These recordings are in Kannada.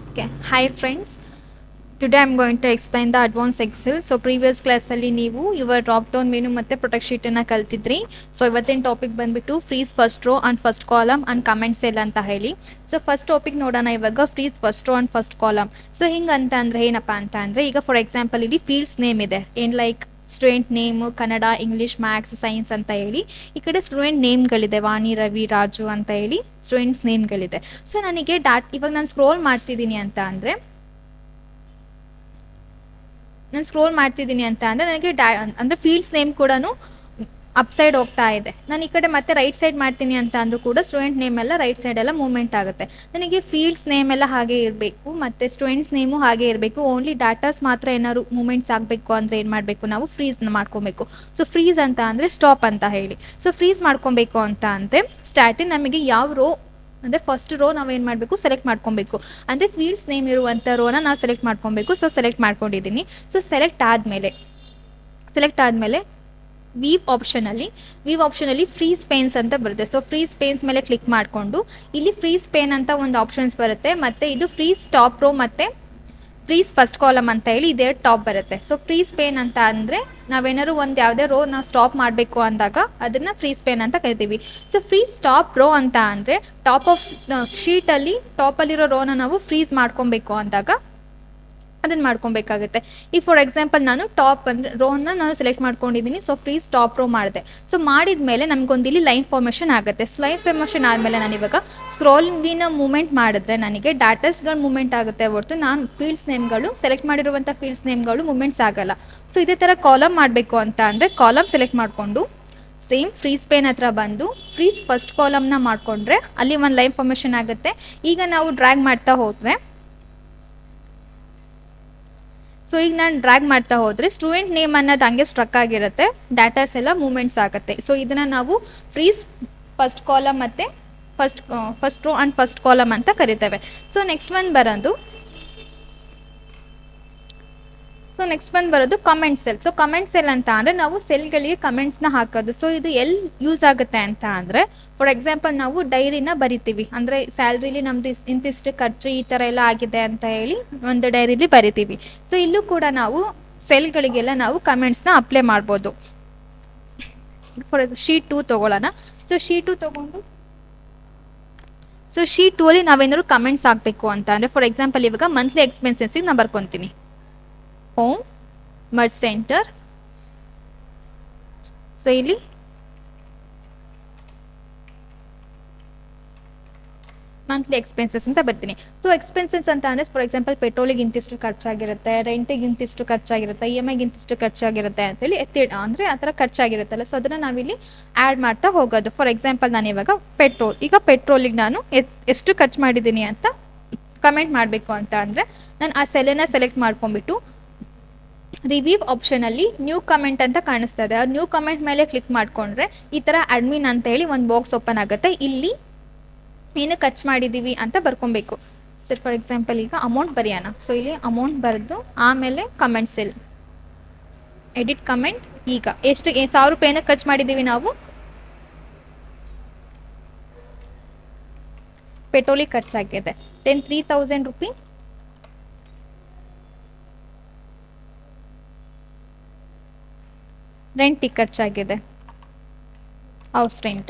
Okay. Hi friends. Today I'm going to explain the advanced Excel. So previous class ಅಲ್ಲಿ ನೀವು ಯುವರ್ ಡ್ರಾಪ್ ಡೌನ್ ಮೆನು ಮತ್ತೆ ಪ್ರೊಟೆಕ್ಟ್ ಶೀಟ್ ಅನ್ನ ಕಲ್ತಿದ್ರಿ. ಸೊ ಇವತ್ತಿನ ಟಾಪಿಕ್ ಬಂದ್ಬಿಟ್ಟು freeze first row and first column and comment cell ಅಂತ ಹೇಳಿ. ಸೊ ಫಸ್ಟ್ ಟಾಪಿಕ್ ನೋಡೋಣ ಇವಾಗ freeze first row and first column. So ಹಿಂಗಂತ ಅಂದ್ರೆ ಏನಪ್ಪಾ ಅಂತ ಅಂದ್ರೆ ಈಗ ಫಾರ್ ಎಕ್ಸಾಂಪಲ್ ಇಲ್ಲಿ ಫೀಲ್ಡ್ಸ್ ನೇಮ್ ಇದೆ. ಏನ್ like student name Kannada English maths science ಅಂತ ಹೇಳಿ ಈ ಕಡೆ ಸ್ಟೂಡೆಂಟ್ ನೇಮ್ಗಳಿದೆ ವಾಣಿ ರವಿ ರಾಜು ಅಂತ ಹೇಳಿ ಸ್ಟೂಡೆಂಟ್ಸ್ ನೇಮ್ಗಳಿದೆ. ಸೊ ನನಗೆ ಇವಾಗ ನಾನು ಸ್ಕ್ರೋಲ್ ಮಾಡ್ತಿದ್ದೀನಿ ಅಂತ ಅಂದರೆ ನನಗೆ ಅಂದರೆ ಫೀಲ್ಡ್ಸ್ ನೇಮ್ ಕೂಡ ಅಪ್ ಸೈಡ್ ಹೋಗ್ತಾ ಇದೆ. ನಾನು ಈ ಕಡೆ ಮತ್ತೆ ರೈಟ್ ಸೈಡ್ ಮಾಡ್ತೀನಿ ಅಂತ ಅಂದರೂ ಕೂಡ ಸ್ಟೂಡೆಂಟ್ ನೇಮ್ ಎಲ್ಲ ರೈಟ್ ಸೈಡ್ ಎಲ್ಲ ಮೂವ್ಮೆಂಟ್ ಆಗುತ್ತೆ. ನನಗೆ ಫೀಲ್ಡ್ಸ್ ನೇಮ್ ಎಲ್ಲ ಹಾಗೆ ಇರಬೇಕು ಮತ್ತು ಸ್ಟೂಡೆಂಟ್ಸ್ ನೇಮು ಹಾಗೆ ಇರಬೇಕು. ಓನ್ಲಿ ಡಾಟಾಸ್ ಮಾತ್ರ ಏನಾದ್ರು ಮೂವ್ಮೆಂಟ್ಸ್ ಆಗಬೇಕು ಅಂದರೆ ಏನು ಮಾಡಬೇಕು, ನಾವು ಫ್ರೀಸ್ನ ಮಾಡ್ಕೊಬೇಕು. ಸೊ ಫ್ರೀಸ್ ಅಂತ ಅಂದರೆ ಸ್ಟಾಪ್ ಅಂತ ಹೇಳಿ. ಸೊ ಫ್ರೀಸ್ ಮಾಡ್ಕೊಬೇಕು ಅಂತ ಅಂದರೆ ಸ್ಟಾರ್ಟಿಂಗ್ ನಮಗೆ ಯಾವ ರೋ ಅಂದರೆ ಫಸ್ಟ್ ರೋ ನಾವು ಏನು ಮಾಡಬೇಕು, ಸೆಲೆಕ್ಟ್ ಮಾಡ್ಕೊಬೇಕು. ಅಂದರೆ ಫೀಲ್ಡ್ಸ್ ನೇಮ್ ಇರುವಂಥ ರೋನ ನಾವು ಸೆಲೆಕ್ಟ್ ಮಾಡ್ಕೊಬೇಕು. ಸೊ ಸೆಲೆಕ್ಟ್ ಮಾಡ್ಕೊಂಡಿದ್ದೀನಿ. ಸೊ ಸೆಲೆಕ್ಟ್ ಆದಮೇಲೆ ವೀವ್ ಆಪ್ಷನಲ್ಲಿ ಫ್ರೀಸ್ ಪೇನ್ಸ್ ಅಂತ ಬರುತ್ತೆ. ಸೊ ಫ್ರೀಸ್ ಪೇನ್ಸ್ ಮೇಲೆ ಕ್ಲಿಕ್ ಮಾಡಿಕೊಂಡು ಇಲ್ಲಿ ಫ್ರೀಸ್ ಪೇನ್ ಅಂತ ಒಂದು ಆಪ್ಷನ್ಸ್ ಬರುತ್ತೆ. ಮತ್ತು ಇದು ಫ್ರೀಸ್ ಟಾಪ್ ರೋ ಮತ್ತು ಫ್ರೀಸ್ ಫಸ್ಟ್ ಕಾಲಮ್ ಅಂತ ಹೇಳಿ ಇದೇ ಟಾಪ್ ಬರುತ್ತೆ. ಸೊ ಫ್ರೀಸ್ ಪೇನ್ ಅಂತ ಅಂದರೆ ನಾವೇನಾದ್ರು ಒಂದು ಯಾವುದೇ ರೋ ನಾವು ಸ್ಟಾಪ್ ಮಾಡಬೇಕು ಅಂದಾಗ ಅದನ್ನು ಫ್ರೀಸ್ ಪೇನ್ ಅಂತ ಕರಿತೀವಿ. ಸೊ ಫ್ರೀಸ್ ಟಾಪ್ ರೋ ಅಂತ ಅಂದರೆ ಟಾಪ್ ಆಫ್ ಶೀಟಲ್ಲಿ ಟಾಪಲ್ಲಿರೋ ರೋನ ನಾವು ಫ್ರೀಸ್ ಮಾಡ್ಕೊಬೇಕು ಅಂದಾಗ ಅದನ್ನು ಮಾಡ್ಕೊಬೇಕಾಗುತ್ತೆ. ಈಗ ಫಾರ್ ಎಕ್ಸಾಂಪಲ್ ನಾನು ಟಾಪ್ ಅಂದರೆ ರೋನ ನಾನು ಸೆಲೆಕ್ಟ್ ಮಾಡ್ಕೊಂಡಿದ್ದೀನಿ. ಸೊ ಫ್ರೀಸ್ ಟಾಪ್ ರೋ ಮಾಡಿದೆ. ಸೊ ಮಾಡಿದ ಮೇಲೆ ನಮಗೊಂದು ಇಲ್ಲಿ ಲೈನ್ ಫಾರ್ಮೇಷನ್ ಆಗುತ್ತೆ. ಸೊ ಲೈನ್ ಫಾರ್ಮೇಷನ್ ಆದಮೇಲೆ ನಾನು ಇವಾಗ ಸ್ಕ್ರೋಲಿಂಗಿನ ಮೂವ್ಮೆಂಟ್ ಮಾಡಿದ್ರೆ ನನಗೆ ಡಾಟಾಸ್ಗಳು ಮೂವ್ಮೆಂಟ್ ಆಗುತ್ತೆ ಹೊರತು ನಾನು ಫೀಲ್ಡ್ಸ್ ನೇಮ್ಗಳು ಸೆಲೆಕ್ಟ್ ಮಾಡಿರುವಂಥ ಫೀಲ್ಡ್ಸ್ ನೇಮ್ಗಳು ಮೂವ್ಮೆಂಟ್ಸ್ ಆಗಲ್ಲ. ಸೊ ಇದೇ ಥರ ಕಾಲಮ್ ಮಾಡಬೇಕು ಅಂತ ಅಂದರೆ ಕಾಲಮ್ ಸೆಲೆಕ್ಟ್ ಮಾಡಿಕೊಂಡು ಸೇಮ್ ಫ್ರೀಸ್ ಪೇನ್ ಹತ್ರ ಬಂದು ಫ್ರೀಸ್ ಫಸ್ಟ್ ಕಾಲಮ್ನ ಮಾಡಿಕೊಂಡ್ರೆ ಅಲ್ಲಿ ಒಂದು ಲೈನ್ ಫಾರ್ಮೇಷನ್ ಆಗುತ್ತೆ. ಈಗ ನಾವು ಡ್ರ್ಯಾಗ್ ಮಾಡ್ತಾ ಹೋದರೆ ಈಗ ನಾನು ಡ್ರ್ಯಾಗ್ ಮಾಡ್ತಾ ಹೋದರೆ ಸ್ಟೂಡೆಂಟ್ ನೇಮ್ ಅನ್ನೋದು ಹಂಗೆ ಸ್ಟ್ರಕ್ ಆಗಿರುತ್ತೆ, ಡಾಟಾಸ್ ಎಲ್ಲ ಮೂವ್ಮೆಂಟ್ಸ್ ಆಗುತ್ತೆ. ಸೊ ಇದನ್ನು ನಾವು ಫ್ರೀಸ್ ಫಸ್ಟ್ ಕಾಲಮ್ ಮತ್ತು first row and first column ಅಂತ ಕರಿತೇವೆ. ಸೊ ನೆಕ್ಸ್ಟ್ ಬರೋದು comment cell. So comment cell ಅಂತ ಅಂದರೆ ನಾವು ಸೆಲ್ಗಳಿಗೆ ಕಮೆಂಟ್ಸ್ನ ಹಾಕೋದು. ಸೊ ಇದು ಎಲ್ಲಿ ಯೂಸ್ ಆಗುತ್ತೆ ಅಂತ ಅಂದರೆ ಫಾರ್ ಎಕ್ಸಾಂಪಲ್ ನಾವು ಡೈರಿನ ಬರಿತೀವಿ. ಅಂದರೆ ಸ್ಯಾಲ್ರಿಲಿ ನಮ್ಮದು ಇಂತಿಷ್ಟು ಖರ್ಚು ಈ ಥರ ಎಲ್ಲ ಆಗಿದೆ ಅಂತ ಹೇಳಿ ಒಂದು ಡೈರಿಲಿ ಬರಿತೀವಿ. ಸೊ ಇಲ್ಲೂ ಕೂಡ ನಾವು ಸೆಲ್ಗಳಿಗೆಲ್ಲ ನಾವು ಕಮೆಂಟ್ಸ್ನ ಅಪ್ಲೈ ಮಾಡ್ಬೋದು. ಫಾರ್ ಶೀಟ್ 2 ತೊಗೊಳ್ಳೋಣ. ಸೊ ಶೀಟ್ 2 ಅಲ್ಲಿ ನಾವೇನಾದ್ರು ಕಮೆಂಟ್ಸ್ ಹಾಕಬೇಕು ಅಂತ ಅಂದರೆ ಫಾರ್ ಎಕ್ಸಾಂಪಲ್ ಇವಾಗ ಮಂತ್ಲಿ ಎಕ್ಸ್ಪೆನ್ಸಸ್ಸಿಗೆ ನಾನು ಬರ್ಕೊತೀನಿ. Home merge centre. ಸೊ ಇಲ್ಲಿ ಮಂತ್ಲಿ ಎಕ್ಸ್ಪೆನ್ಸಸ್ ಅಂತ ಬರ್ತೀನಿ. ಸೊ ಎಕ್ಸ್ಪೆನ್ಸಸ್ ಅಂತ ಅಂದರೆ ಫಾರ್ ಎಕ್ಸಾಂಪಲ್ ಪೆಟ್ರೋಲಿಗೆ ಇಂತಿಷ್ಟು ಖರ್ಚಾಗಿರುತ್ತೆ, ರೆಂಟಿಗೆ ಇಂತಿಷ್ಟು ಖರ್ಚಾಗಿರುತ್ತೆ, EMIಗೆ ಇಂತಿಷ್ಟು ಖರ್ಚಾಗಿರುತ್ತೆ ಅಂತೇಳಿ ಅಂದರೆ ಆ ಥರ ಖರ್ಚಾಗಿರುತ್ತಲ್ಲ. ಸೊ ಅದನ್ನು ನಾವಿಲ್ಲಿ ಆ್ಯಡ್ ಮಾಡ್ತಾ ಹೋಗೋದು. ಫಾರ್ ಎಕ್ಸಾಂಪಲ್ ನಾನು ಇವಾಗ ಪೆಟ್ರೋಲಿಗೆ ನಾನು ಎಷ್ಟು ಖರ್ಚು ಮಾಡಿದ್ದೀನಿ ಅಂತ ಕಮೆಂಟ್ ಮಾಡಬೇಕು ಅಂತ ಅಂದರೆ ನಾನು ಆ ಸೆಲ್ಲನ್ನು ಸೆಲೆಕ್ಟ್ ಮಾಡ್ಕೊಂಡ್ಬಿಟ್ಟು ರಿವ್ಯೂ ಆಪ್ಷನಲ್ಲಿ ನ್ಯೂ ಕಮೆಂಟ್ ಅಂತ ಕಾಣಿಸ್ತದೆ. ಆ ನ್ಯೂ ಕಮೆಂಟ್ ಮೇಲೆ ಕ್ಲಿಕ್ ಮಾಡಿಕೊಂಡ್ರೆ ಈ ಥರ ಅಡ್ಮಿನ್ ಅಂತ ಹೇಳಿ ಒಂದು ಬಾಕ್ಸ್ ಓಪನ್ ಆಗುತ್ತೆ. ಇಲ್ಲಿ ಏನು ಖರ್ಚು ಮಾಡಿದ್ದೀವಿ ಅಂತ ಬರ್ಕೊಬೇಕು. ಸರ್ ಫಾರ್ ಎಕ್ಸಾಂಪಲ್ ಈಗ ಅಮೌಂಟ್ ಬರೆಯೋಣ. ಸೊ ಇಲ್ಲಿ ಅಮೌಂಟ್ ಬರೆದು ಆಮೇಲೆ ಕಮೆಂಟ್ ಸೆಲ್ ಎಡಿಟ್ ಕಮೆಂಟ್. ಈಗ ಎಷ್ಟು 1000 ರೂಪಾಯಿನ ಖರ್ಚು ಮಾಡಿದ್ದೀವಿ ನಾವು ಪೆಟ್ರೋಲಿಗೆ ಖರ್ಚಾಗಿದೆ. 3000 ರೂಪಿ ರೆಂಟಿಗೆ ಖರ್ಚಾಗಿದೆ, ಹೌಸ್ ರೆಂಟ್.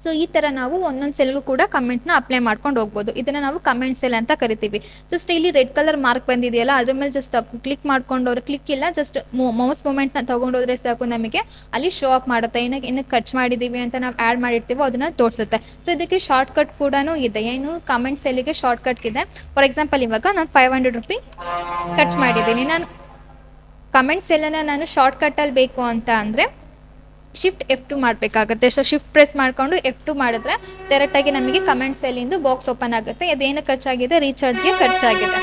ಸೊ ಈ ಥರ ನಾವು ಒಂದೊಂದು ಸೆಲ್ಗೂ ಕೂಡ ಕಮೆಂಟ್ನ ಅಪ್ಲೈ ಮಾಡ್ಕೊಂಡು ಹೋಗ್ಬೋದು. ಇದನ್ನು ನಾವು ಕಮೆಂಟ್ ಸೆಲ್ ಅಂತ ಕರಿತೀವಿ. ಜಸ್ಟ್ ಇಲ್ಲಿ ರೆಡ್ ಕಲರ್ ಮಾರ್ಕ್ ಬಂದಿದೆಯಲ್ಲ ಅದ್ರ ಮೇಲೆ ಜಸ್ಟ್ ಕ್ಲಿಕ್ ಮಾಡ್ಕೊಂಡವ್ರು ಕ್ಲಿಕ್ ಇಲ್ಲ ಜಸ್ಟ್ ಮೌಸ್ ಮೂಮೆಂಟ್ನ ತೊಗೊಂಡೋದ್ರೆ ಸಾಕು ನಮಗೆ ಅಲ್ಲಿ ಶೋ ಅಪ್ ಮಾಡುತ್ತೆ. ಏನಕ್ಕೆ ಖರ್ಚು ಮಾಡಿದ್ದೀವಿ ಅಂತ ನಾವು ಆ್ಯಡ್ ಮಾಡಿರ್ತೀವೋ ಅದನ್ನು ತೋರಿಸುತ್ತೆ. ಸೊ ಇದಕ್ಕೆ ಶಾರ್ಟ್ಕಟ್ ಕೂಡ ಇದೆ. ಏನು ಕಮೆಂಟ್ ಸೆಲ್ಲಿಗೆ ಶಾರ್ಟ್ಕಟ್ ಇದೆ. ಫಾರ್ ಎಕ್ಸಾಂಪಲ್ ಇವಾಗ ನಾನು 500 ರೂಪಿ ಖರ್ಚು ಮಾಡಿದ್ದೀನಿ. ನಾನು ಕಮೆಂಟ್ ಸೆಲ್ಲನ್ನು ನಾನು ಶಾರ್ಟ್ಕಟ್ಟಲ್ಲಿ ಬೇಕು ಅಂತ ಅಂದರೆ ಶಿಫ್ಟ್ F2 ಮಾಡಬೇಕಾಗುತ್ತೆ. ಸೊ ಶಿಫ್ಟ್ ಪ್ರೆಸ್ ಮಾಡಿಕೊಂಡು F2 ಮಾಡಿದ್ರೆ ಡೈರೆಕ್ಟಾಗಿ ನಮಗೆ ಕಮೆಂಟ್ ಸೆಲ್ಲಿಂದು ಬಾಕ್ಸ್ ಓಪನ್ ಆಗುತ್ತೆ. ಅದೇನು ಖರ್ಚಾಗಿದೆ, ರೀಚಾರ್ಜ್ಗೆ ಖರ್ಚಾಗಿದೆ.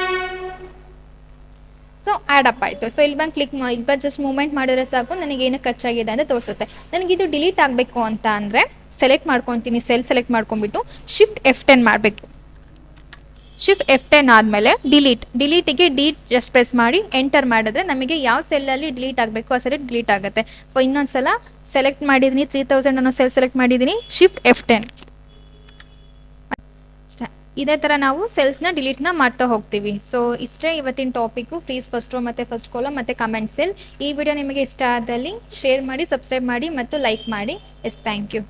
ಸೊ ಆ್ಯಡ್ ಅಪ್ ಆಯಿತು. ಸೊ ಇಲ್ಲಿ ಬಂದು ಜಸ್ಟ್ ಮೂವ್ಮೆಂಟ್ ಮಾಡಿದ್ರೆ ಸಾಕು ನನಗೆ ಏನು ಖರ್ಚಾಗಿದೆ ಅಂತ ತೋರಿಸುತ್ತೆ. ನನಗಿದು ಡಿಲೀಟ್ ಆಗಬೇಕು ಅಂತ ಅಂದರೆ ಸೆಲೆಕ್ಟ್ ಮಾಡ್ಕೊತೀನಿ. ಸೆಲ್ ಸೆಲೆಕ್ಟ್ ಮಾಡ್ಕೊಂಡ್ಬಿಟ್ಟು ಶಿಫ್ಟ್ F10 ಮಾಡಬೇಕು. ಶಿಫ್ಟ್ F10 ಆದಮೇಲೆ ಡಿಲೀಟಿಗೆ ಜಸ್ಟ್ ಪ್ರೆಸ್ ಮಾಡಿ ಎಂಟರ್ ಮಾಡಿದ್ರೆ ನಮಗೆ ಯಾವ ಸೆಲ್ಲಲ್ಲಿ ಡಿಲೀಟ್ ಆಗಬೇಕು ಆ ಸೆಲ್ ಡಿಲೀಟ್ ಆಗುತ್ತೆ. ಇನ್ನೊಂದು ಸಲ ಸೆಲೆಕ್ಟ್ ಮಾಡಿದ್ದೀನಿ 3000 ಅನ್ನೋ ಸೆಲ್ ಸೆಲೆಕ್ಟ್ ಮಾಡಿದ್ದೀನಿ. ಶಿಫ್ಟ್ F10 ಇದೇ ಥರ ನಾವು ಸೆಲ್ಸ್ನ ಡಿಲೀಟ್ನ ಮಾಡ್ತಾ ಹೋಗ್ತೀವಿ. ಸೊ ಇಷ್ಟೇ ಇವತ್ತಿನ ಟಾಪಿಕ್ಕು, ಫ್ರೀಸ್ ಫಸ್ಟ್ ರೋ ಮತ್ತು ಫಸ್ಟ್ ಕಾಲಮ್ ಮತ್ತು ಕಮೆಂಟ್ ಸೆಲ್. ಈ ವಿಡಿಯೋ ನಿಮಗೆ ಇಷ್ಟ ಆದಲ್ಲಿ ಶೇರ್ ಮಾಡಿ, ಸಬ್ಸ್ಕ್ರೈಬ್ ಮಾಡಿ ಮತ್ತು ಲೈಕ್ ಮಾಡಿ. Thank you.